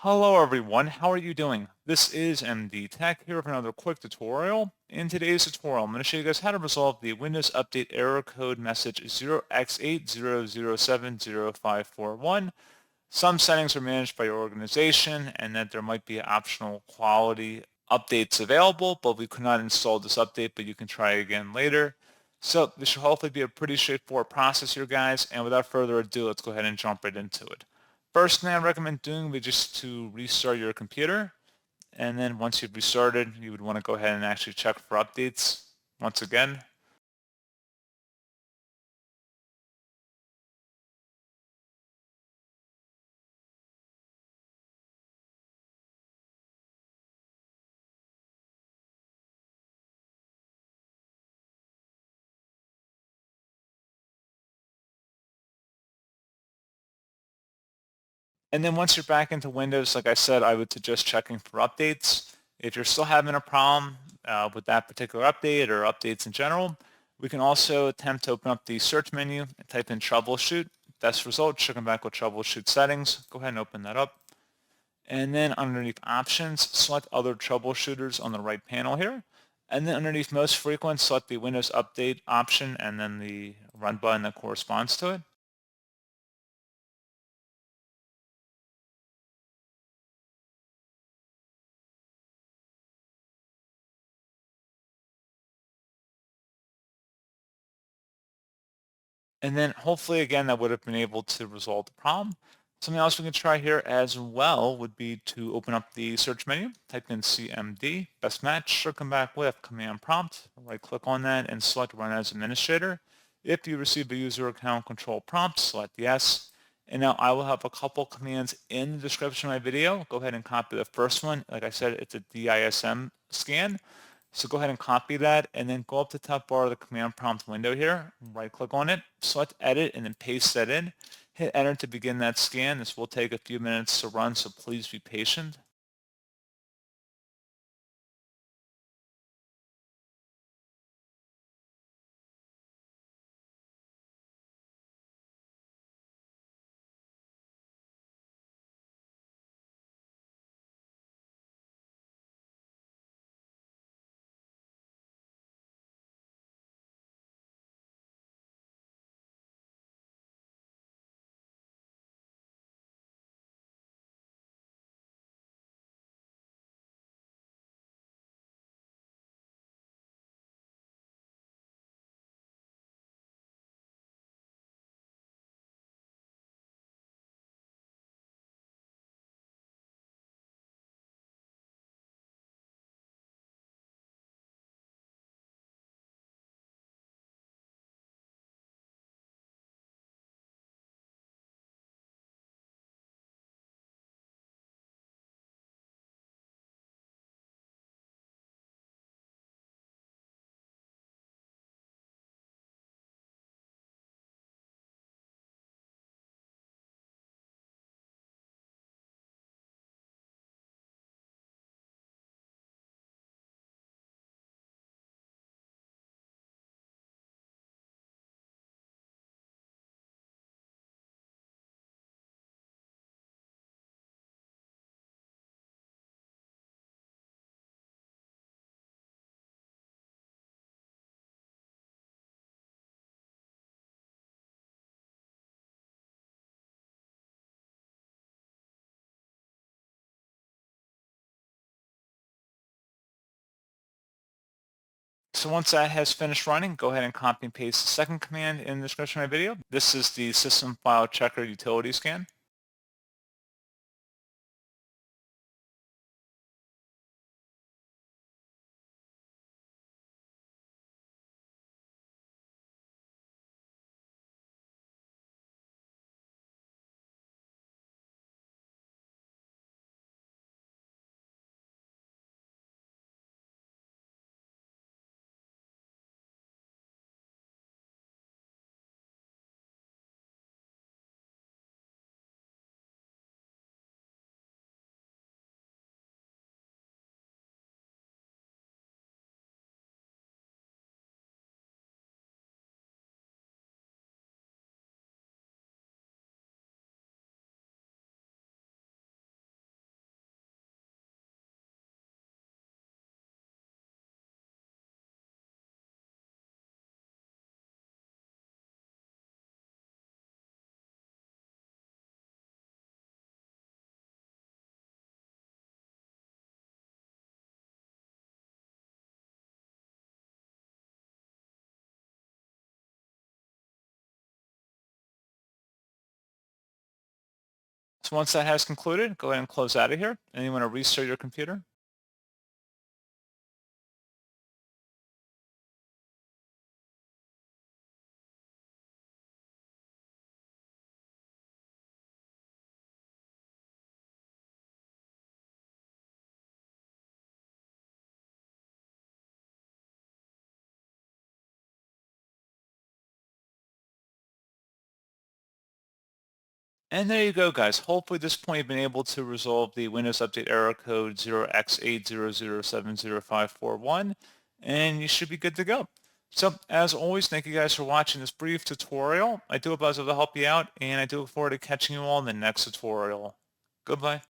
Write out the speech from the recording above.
Hello everyone, how are you doing? This is MD Tech here with another quick tutorial. In today's tutorial, I'm going to show you guys how to resolve the Windows Update error code message 0x80070541. Some settings are managed by your organization and that there might be optional quality updates available, but we could not install this update, but you can try again later. So this should hopefully be a pretty straightforward process here, guys, and without further ado, let's go ahead and jump right into it. First thing I recommend doing would be just to restart your computer. And then once you've restarted, you would want to go ahead and actually check for updates once again. And then once you're back into Windows, like I said, I would suggest checking for updates. If you're still having a problem with that particular update or updates in general, we can also attempt to open up the search menu and type in troubleshoot. Best result should come back with troubleshoot settings. Go ahead and open that up. And then underneath options, select other troubleshooters on the right panel here. And then underneath most frequent, select the Windows Update option and then the run button that corresponds to it. And then hopefully again that would have been able to resolve the problem. Something else we can try here as well would be to open up the search menu, type in CMD, best match should come back with command prompt. Right click on that and select run as administrator. If you receive a user account control prompt, select yes. And now I will have a couple commands in the description of my video. Go ahead and copy the first one. Like I said, it's a DISM scan. So go ahead and copy that and then go up to the top bar of the command prompt window here, right click on it, select edit and then paste that in. Hit enter to begin that scan. This will take a few minutes to run, so please be patient. So once that has finished running, go ahead and copy and paste the second command in the description of my video. This is the system file checker utility scan. So once that has concluded, go ahead and close out of here, and you want to restart your computer. And there you go, guys. Hopefully at this point you've been able to resolve the Windows Update error code 0x80070541, and you should be good to go. So as always, thank you guys for watching this brief tutorial. I do hope I was able to help you out, and I do look forward to catching you all in the next tutorial. Goodbye.